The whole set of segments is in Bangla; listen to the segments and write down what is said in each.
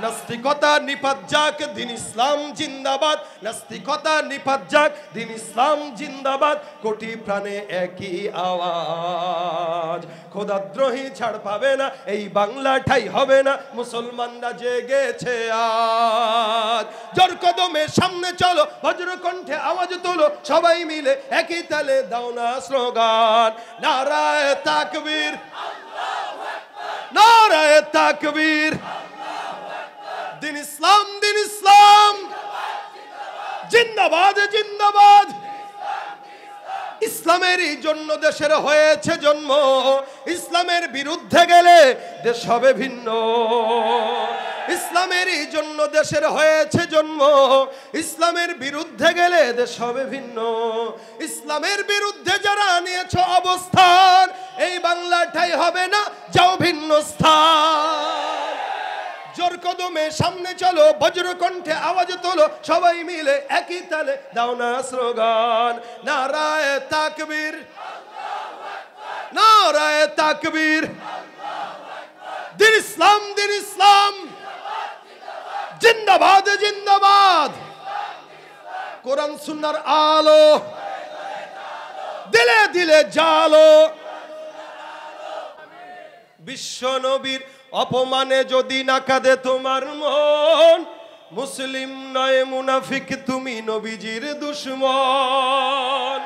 নাস্তিকতা নিপাত যাক, দিন ইসলাম জিন্দাবাদ। নাস্তিকতা নিপাত যাক, দিন ইসলাম জিন্দাবাদ। কোটি প্রাণে একই আওয়াজ, খোদাদ্রোহী ছাড় পাবে না, এই বাংলা ঠাই হবে না, মুসলমানরা জেগেছে আজ। জোর কদমে সামনে চলো, বজ্র কণ্ঠে আওয়াজ তোলো, সবাই মিলে একই তালে দাও না স্লোগান, নারায়ে তাকবীর, নারায়ে তাকবীর। দিন ইসলাম, দিন ইসলাম জিন্দাবাদ, জিন্দাবাদ। ইসলামেরই জন্য দেশের হয়েছে জন্ম, ইসলামের বিরুদ্ধে গেলে দেশ হবে ভিন্ন। ইসলামেরই জন্য দেশের হয়েছে জন্ম, ইসলামের বিরুদ্ধে গেলে দেশ হবে ভিন্ন। ইসলামের বিরুদ্ধে যারা নিয়েছ অবস্থান, এই বাংলাটাই হবে না, যাও ভিন্ন স্থান। জোর কদমে সামনে চলো, বজ্র কণ্ঠে আওয়াজ তোলো, সবাই মিলে একই তালে দাও না স্লোগান, নারায়ে তাকবীর, নারায়ে তাকবীর। দিন ইসলাম, দিন ইসলাম জিন্দাবাদ, জিন্দাবাদ। কোরআন সুন্নাহর আলো দিলে দিলে জালো। বিশ্ব নবীর অপমানে যদি না কাঁদে তোমার মন, মুসলিম নয় মুনাফিক, তুমি নবীজির দুশমন।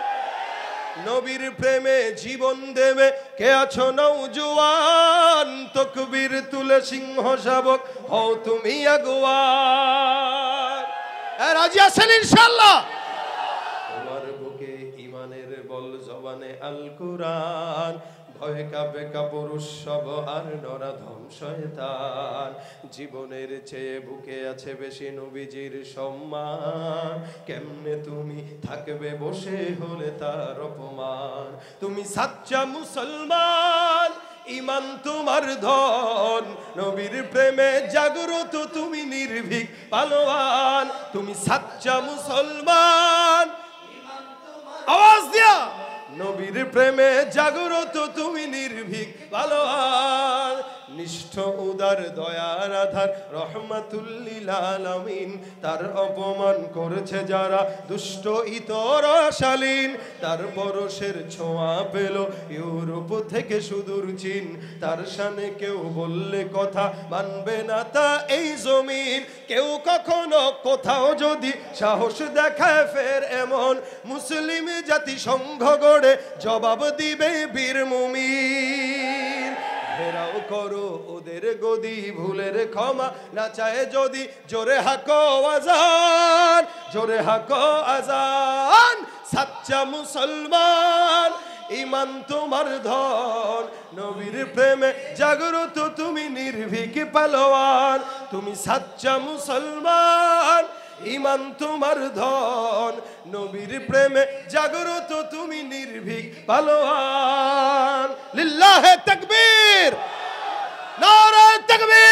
নবীর প্রেমে জীবন দেবে কে আছো নওজোয়ান, তকবীর তুলে সিংহ শাবক হও তুমি আগুয়ান। রাজি আছেন ইনশাআল্লাহ? তোমার বুকে ইমানের বল, জবানে আল কুরআন, ভয় কাঁপে কাপুরুষ সব আর নরাধম শয়তান। জীবনের চেয়ে বুকে আছে বেশি নবীজির সম্মান, কেমনে তুমি থাকবে বসে হলে তার অপমান। তুমি সাচ্চা মুসলমান, ইমান তোমার ধন, নবীর প্রেমে জাগ্রত তুমি নির্ভীক পালোয়ান। তুমি সাচ্চা মুসলমান, আওয়াজ দিয়া, নবীর প্রেমে জাগ্রত তুমি নির্ভীক পালোয়ান। নিষ্ঠ উদার দয়ার আধার রহমাতুল লিল আলামিন, তার অপমান করেছে যারা দুষ্ট ইতর শালীন। তার পরশের ছোঁয়া পেল ইউরোপ থেকে সুদূর চীন, তার শানে কেউ বললে কথা মানবে না তা এই জমিন। কেউ কখনো কোথাও যদি সাহস দেখায় ফের এমন, মুসলিম জাতি সংঘ গড়ে জবাব দিবে বীর মুমিন। ঘেরাও করো ওদের গদি, ভুলের ক্ষমা না চায় যদি, জোরে হাকো আজান, জোরে হাকো আজান। সাচ্চা মুসলমান, ইমান তোমার ধন, নবীর প্রেমে জাগ্রত তুমি নির্ভীক পালোয়ান। তুমি সাচ্চা মুসলমান, ইমান তোমার ধন, নবীর প্রেমে জাগ্রত তুমি নির্ভীক পালোয়ান। লিল্লাহে তাকবীর, নারায়ে তাকবীর।